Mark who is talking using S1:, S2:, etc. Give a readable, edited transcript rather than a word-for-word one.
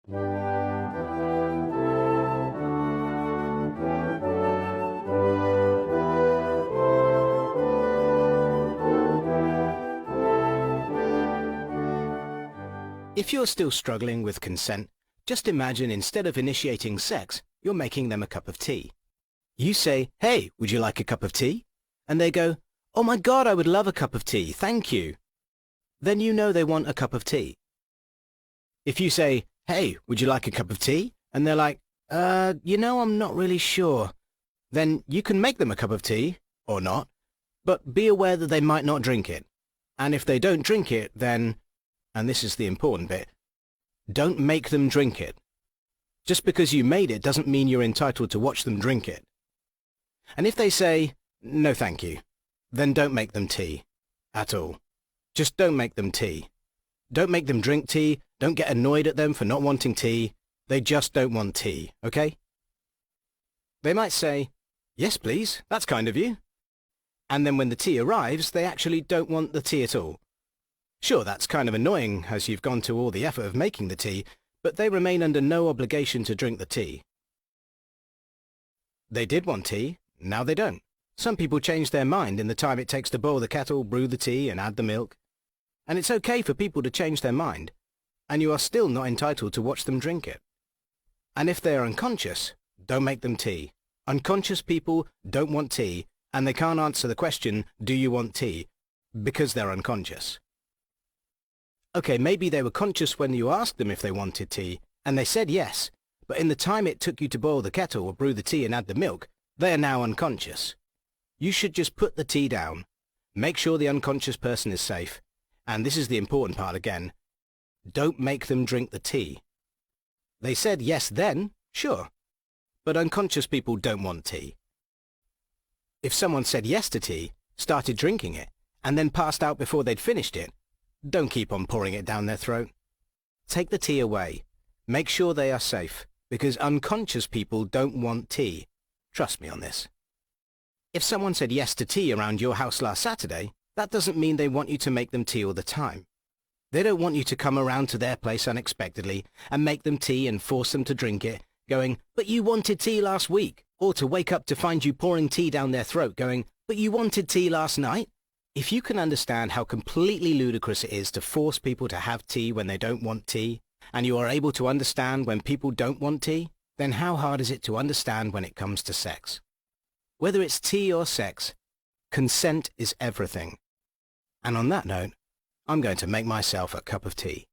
S1: If you're still struggling with consent, just imagine instead of initiating sex, you're making them a cup of tea. You say, "Hey, would you like a cup of tea?" And they go, "Oh my God, I would love a cup of tea, thank you." Then you know they want a cup of tea. If you say, "Hey, would you like a cup of tea?" And they're like, I'm not really sure. Then you can make them a cup of tea, or not, but be aware that they might not drink it. And if they don't drink it, then, and this is the important bit, don't make them drink it. Just because you made it doesn't mean you're entitled to watch them drink it. And if they say, "No thank you," then don't make them tea. At all. Just don't make them tea. Don't make them drink tea. Don't get annoyed at them for not wanting tea. They just don't want tea, okay? They might say, "Yes, please, that's kind of you." And then when the tea arrives, they actually don't want the tea at all. Sure, that's kind of annoying as you've gone to all the effort of making the tea, but they remain under no obligation to drink the tea. They did want tea, now they don't. Some people change their mind in the time it takes to boil the kettle, brew the tea, and add the milk. And it's okay for people to change their mind, and you are still not entitled to watch them drink it. And if they are unconscious, don't make them tea. Unconscious people don't want tea, and they can't answer the question, "Do you want tea?" because they're unconscious. Okay, maybe they were conscious when you asked them if they wanted tea, and they said yes, but in the time it took you to boil the kettle or brew the tea and add the milk, they are now unconscious. You should just put the tea down, make sure the unconscious person is safe, and this is the important part again, don't make them drink the tea. They said yes then, sure, but unconscious people don't want tea. If someone said yes to tea, started drinking it, and then passed out before they'd finished it, don't keep on pouring it down their throat. Take the tea away. Make sure they are safe, because unconscious people don't want tea. Trust me on this. If someone said yes to tea around your house last Saturday, that doesn't mean they want you to make them tea all the time. They don't want you to come around to their place unexpectedly and make them tea and force them to drink it, going, "But you wanted tea last week," or to wake up to find you pouring tea down their throat going, "But you wanted tea last night." If you can understand how completely ludicrous it is to force people to have tea when they don't want tea, and you are able to understand when people don't want tea, then how hard is it to understand when it comes to sex? Whether it's tea or sex, consent is everything. And on that note, I'm going to make myself a cup of tea.